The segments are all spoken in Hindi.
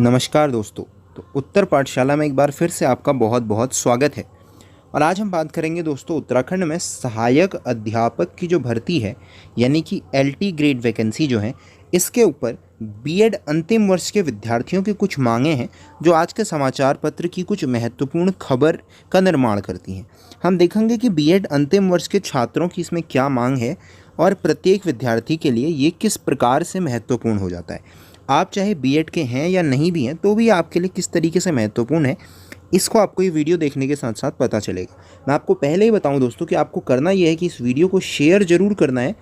नमस्कार दोस्तों। तो उत्तर पाठशाला में एक बार फिर से आपका बहुत बहुत स्वागत है। और आज हम बात करेंगे दोस्तों उत्तराखंड में सहायक अध्यापक की जो भर्ती है यानी कि एलटी ग्रेड वैकेंसी जो है, इसके ऊपर बीएड अंतिम वर्ष के विद्यार्थियों की कुछ मांगें हैं जो आज के समाचार पत्र की कुछ महत्वपूर्ण खबर का निर्माण करती हैं। हम देखेंगे कि बीएड अंतिम वर्ष के छात्रों की इसमें क्या मांग है और प्रत्येक विद्यार्थी के लिए ये किस प्रकार से महत्वपूर्ण हो जाता है। आप चाहे बीएड के हैं या नहीं भी हैं तो भी आपके लिए किस तरीके से महत्वपूर्ण है, इसको आपको ये वीडियो देखने के साथ साथ पता चलेगा। मैं आपको पहले ही बताऊं दोस्तों कि आपको करना ये है कि इस वीडियो को शेयर ज़रूर करना है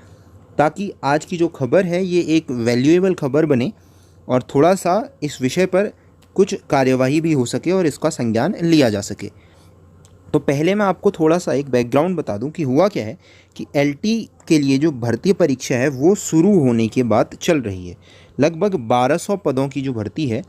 ताकि आज की जो खबर है ये एक वैल्यूएबल खबर बने और थोड़ा सा इस विषय पर कुछ कार्यवाही भी हो सके और इसका संज्ञान लिया जा सके। तो पहले मैं आपको थोड़ा सा एक बैकग्राउंड बता दूं कि हुआ क्या है कि एलटी के लिए जो भर्ती परीक्षा है वो शुरू होने के बाद चल रही है। लगभग 1200 पदों की जो भर्ती है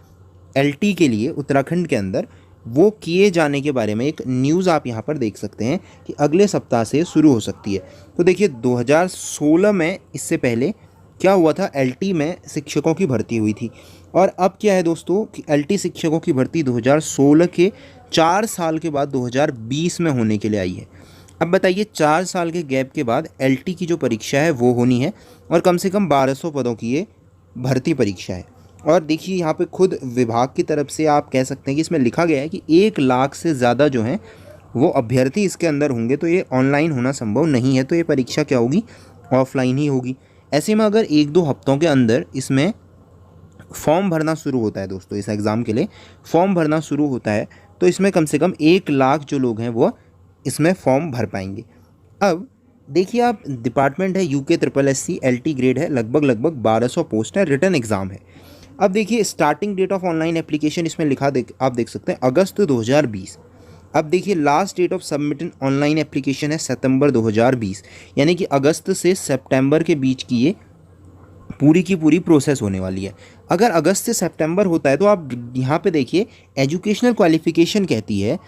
एलटी के लिए उत्तराखंड के अंदर, वो किए जाने के बारे में एक न्यूज़ आप यहाँ पर देख सकते हैं कि अगले सप्ताह से शुरू हो सकती है। तो देखिए 2016 में इससे पहले क्या हुआ था, एलटी में शिक्षकों की भर्ती हुई थी और अब क्या है दोस्तों कि एलटी शिक्षकों की भर्ती 2016 के 4 साल के बाद 2020 में होने के लिए आई है। अब बताइए 4 साल के गैप के बाद एलटी की जो परीक्षा है वो होनी है और कम से कम 1200 पदों की ये भर्ती परीक्षा है। और देखिए यहाँ पे खुद विभाग की तरफ से आप कह सकते हैं कि इसमें लिखा गया है कि 1 लाख से ज़्यादा जो हैं वो अभ्यर्थी इसके अंदर होंगे, तो ये ऑनलाइन होना संभव नहीं है, तो ये परीक्षा क्या होगी, ऑफलाइन ही होगी। ऐसे में अगर 1-2 हफ्तों के अंदर इसमें फॉर्म भरना शुरू होता है दोस्तों, इस एग्ज़ाम के लिए फॉर्म भरना शुरू होता है तो इसमें कम से कम 1 लाख जो लोग हैं वो इसमें फॉर्म भर पाएंगे। अब देखिए आप, डिपार्टमेंट है यूके SSSC, एलटी ग्रेड है, लगभग 1200 पोस्ट है, रिटर्न एग्ज़ाम है। अब देखिए starting date of online application इसमें लिखा आप देख सकते हैं अगस्त 2020। अब देखिए last date of submitting online application है सितंबर 2020, यानी कि अगस्त से सितंबर के बीच की ये पूरी की पूरी प्रोसेस होने वाली है। अगर अगस्त से सितंबर होता है तो आप यहाँ पे देखिए एजुकेशनल क्वालिफिकेशन कहती है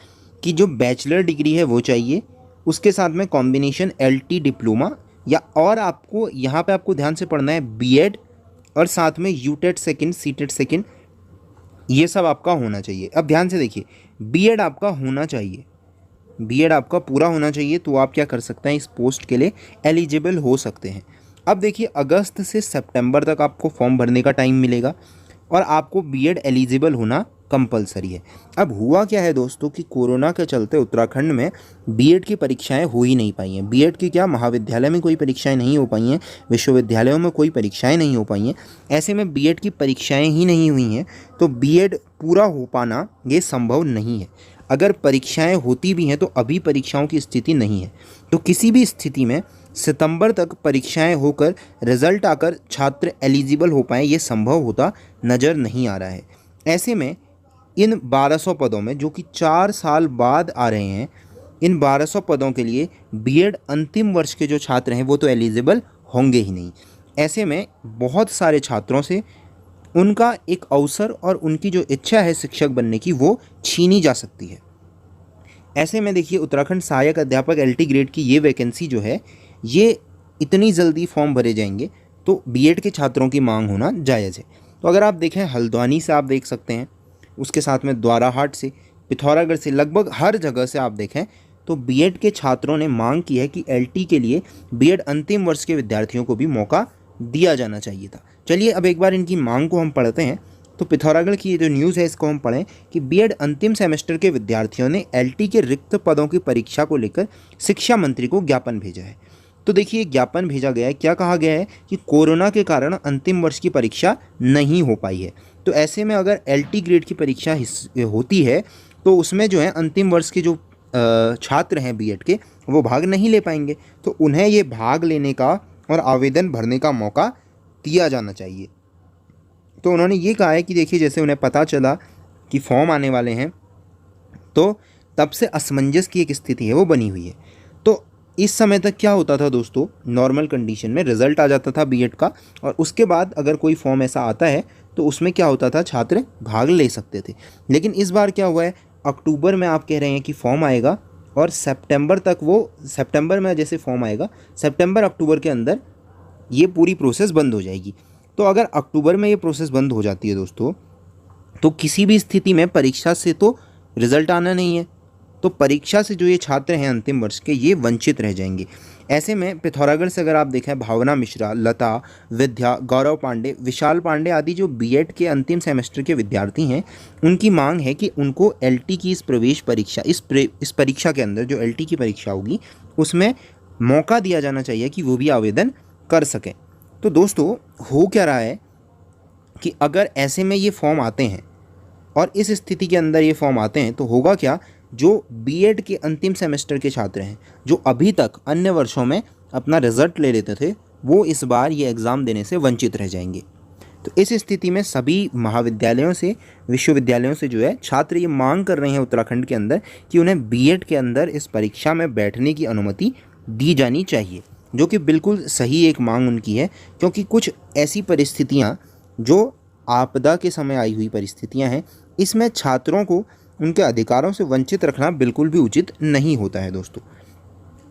कि जो बैचलर डिग्री है वो चाहिए, उसके साथ में कॉम्बिनेशन एलटी डिप्लोमा या और आपको यहाँ पे आपको ध्यान से पढ़ना है बीएड और साथ में यूटेट सेकंड, सीटेट सेकंड, ये सब आपका होना चाहिए। अब ध्यान से देखिए बीएड आपका होना चाहिए, बीएड आपका पूरा होना चाहिए, तो आप क्या कर सकते हैं, इस पोस्ट के लिए एलिजिबल हो सकते हैं। अब देखिए अगस्त से सितंबर तक आपको फॉर्म भरने का टाइम मिलेगा और आपको बीएड एलिजिबल होना कंपलसरी है। अब हुआ क्या है दोस्तों कि कोरोना के चलते उत्तराखंड में बीएड की परीक्षाएं हो ही नहीं पाई हैं। बीएड की क्या, महाविद्यालय में कोई परीक्षाएं नहीं हो पाई हैं, विश्वविद्यालयों में कोई परीक्षाएं नहीं हो पाई हैं। ऐसे में बीएड की परीक्षाएं ही नहीं हुई हैं तो बीएड पूरा हो पाना ये संभव नहीं है। अगर परीक्षाएं होती भी हैं तो अभी परीक्षाओं की स्थिति नहीं है, तो किसी भी स्थिति में सितंबर तक परीक्षाएं होकर रिजल्ट आकर छात्र एलिजिबल हो पाएँ ये संभव होता नज़र नहीं आ रहा है। ऐसे में इन 1200 पदों में जो कि 4 साल बाद आ रहे हैं, इन 1200 पदों के लिए बीएड अंतिम वर्ष के जो छात्र हैं वो तो एलिजिबल होंगे ही नहीं। ऐसे में बहुत सारे छात्रों से उनका एक अवसर और उनकी जो इच्छा है शिक्षक बनने की वो छीनी जा सकती है। ऐसे में देखिए उत्तराखंड सहायक अध्यापक एलटी ग्रेड की ये वैकेंसी जो है, ये इतनी जल्दी फॉर्म भरे जाएंगे तो बीएड के छात्रों की मांग होना जायज़ है। तो अगर आप देखें हल्द्वानी से आप देख सकते हैं, उसके साथ में द्वाराहाट से, पिथौरागढ़ से, लगभग हर जगह से आप देखें तो बीएड के छात्रों ने मांग की है कि एलटी के लिए बीएड अंतिम वर्ष के विद्यार्थियों को भी मौका दिया जाना चाहिए था। चलिए अब एक बार इनकी मांग को हम पढ़ते हैं। तो पिथौरागढ़ की ये जो न्यूज़ है इसको हम पढ़ें कि बीएड अंतिम सेमेस्टर के विद्यार्थियों ने एलटी के रिक्त पदों की परीक्षा को लेकर शिक्षा मंत्री को ज्ञापन भेजा है। तो देखिए ज्ञापन भेजा गया है, क्या कहा गया है कि कोरोना के कारण अंतिम वर्ष की परीक्षा नहीं हो पाई है, तो ऐसे में अगर एलटी ग्रेड की परीक्षा होती है तो उसमें जो है अंतिम वर्ष के जो छात्र हैं बीएड के वो भाग नहीं ले पाएंगे, तो उन्हें ये भाग लेने का और आवेदन भरने का मौका दिया जाना चाहिए। तो उन्होंने ये कहा है कि देखिए जैसे उन्हें पता चला कि फॉर्म आने वाले हैं तो तब से असमंजस की एक स्थिति है वो बनी हुई है। तो इस समय तक क्या होता था दोस्तों, नॉर्मल कंडीशन में रिज़ल्ट आ जाता था बीएड का और उसके बाद अगर कोई फॉर्म ऐसा आता है तो उसमें क्या होता था, छात्र भाग ले सकते थे। लेकिन इस बार क्या हुआ है, अक्टूबर में आप कह रहे हैं कि फॉर्म आएगा और सितंबर तक, वो सितंबर में जैसे फॉर्म आएगा सितंबर अक्टूबर के अंदर ये पूरी प्रोसेस बंद हो जाएगी। तो अगर अक्टूबर में ये प्रोसेस बंद हो जाती है दोस्तों, तो किसी भी स्थिति में परीक्षा से तो रिजल्ट आना नहीं है, तो परीक्षा से जो ये छात्र हैं अंतिम वर्ष के, ये वंचित रह जाएंगे। ऐसे में पिथौरागढ़ से अगर आप देखें, भावना मिश्रा, लता, विद्या, गौरव पांडे, विशाल पांडे आदि जो बीएड के अंतिम सेमेस्टर के विद्यार्थी हैं, उनकी मांग है कि उनको एलटी की इस प्रवेश परीक्षा, इस परीक्षा के अंदर जो एलटी की परीक्षा होगी उसमें मौका दिया जाना चाहिए कि वो भी आवेदन कर सकें। तो दोस्तों, हो क्या रहा है कि अगर ऐसे में ये फॉर्म आते हैं और इस स्थिति के अंदर ये फॉर्म आते हैं तो होगा क्या, जो बीएड के अंतिम सेमेस्टर के छात्र हैं, जो अभी तक अन्य वर्षों में अपना रिजल्ट ले लेते थे, वो इस बार ये एग्ज़ाम देने से वंचित रह जाएंगे। तो इस स्थिति में सभी महाविद्यालयों से, विश्वविद्यालयों से जो है छात्र ये मांग कर रहे हैं उत्तराखंड के अंदर कि उन्हें बीएड के अंदर इस परीक्षा में बैठने की अनुमति दी जानी चाहिए, जो कि बिल्कुल सही एक मांग उनकी है। क्योंकि कुछ ऐसी परिस्थितियाँ जो आपदा के समय आई हुई परिस्थितियाँ हैं, इसमें छात्रों को उनके अधिकारों से वंचित रखना बिल्कुल भी उचित नहीं होता है दोस्तों।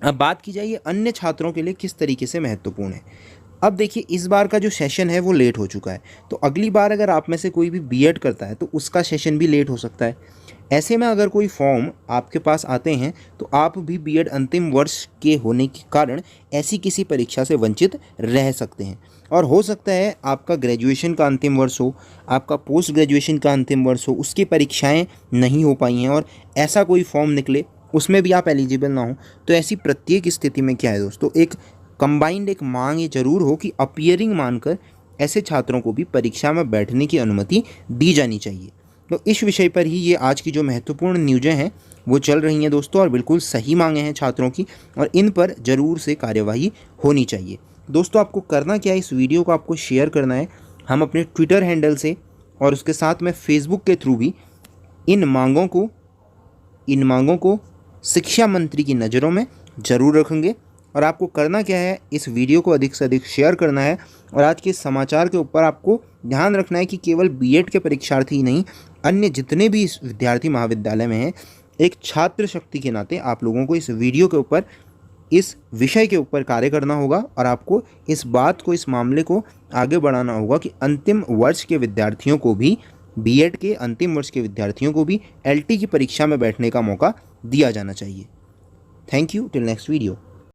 अब बात की जाए ये अन्य छात्रों के लिए किस तरीके से महत्वपूर्ण है। अब देखिए, इस बार का जो सेशन है वो लेट हो चुका है, तो अगली बार अगर आप में से कोई भी बीएड करता है तो उसका सेशन भी लेट हो सकता है। ऐसे में अगर कोई फॉर्म आपके पास आते हैं तो आप भी बीएड अंतिम वर्ष के होने के कारण ऐसी किसी परीक्षा से वंचित रह सकते हैं। और हो सकता है आपका ग्रेजुएशन का अंतिम वर्ष हो, आपका पोस्ट ग्रेजुएशन का अंतिम वर्ष हो, उसकी परीक्षाएं नहीं हो पाई हैं और ऐसा कोई फॉर्म निकले उसमें भी आप एलिजिबल ना हो। तो ऐसी प्रत्येक स्थिति में क्या है दोस्तों, एक कंबाइंड एक मांग ये जरूर हो कि अपीयरिंग मानकर ऐसे छात्रों को भी परीक्षा में बैठने की अनुमति दी जानी चाहिए। तो इस विषय पर ही ये आज की जो महत्वपूर्ण न्यूज़ें हैं वो चल रही हैं दोस्तों, और बिल्कुल सही मांगे हैं छात्रों की, और इन पर ज़रूर से कार्यवाही होनी चाहिए। दोस्तों, आपको करना क्या है, इस वीडियो को आपको शेयर करना है। हम अपने ट्विटर हैंडल से और उसके साथ में फेसबुक के थ्रू भी इन मांगों को शिक्षा मंत्री की नज़रों में ज़रूर रखेंगे। और आपको करना क्या है, इस वीडियो को अधिक से अधिक शेयर करना है। और आज के इस समाचार के ऊपर आपको ध्यान रखना है कि केवल बीएड के परीक्षार्थी ही नहीं, अन्य जितने भी इस विद्यार्थी महाविद्यालय में हैं, एक छात्र शक्ति के नाते आप लोगों को इस वीडियो के ऊपर, इस विषय के ऊपर कार्य करना होगा। और आपको इस बात को, इस मामले को आगे बढ़ाना होगा कि अंतिम वर्ष के विद्यार्थियों को भी, बीएड के अंतिम वर्ष के विद्यार्थियों को भी एलटी की परीक्षा में बैठने का मौका दिया जाना चाहिए। Thank you, till next video.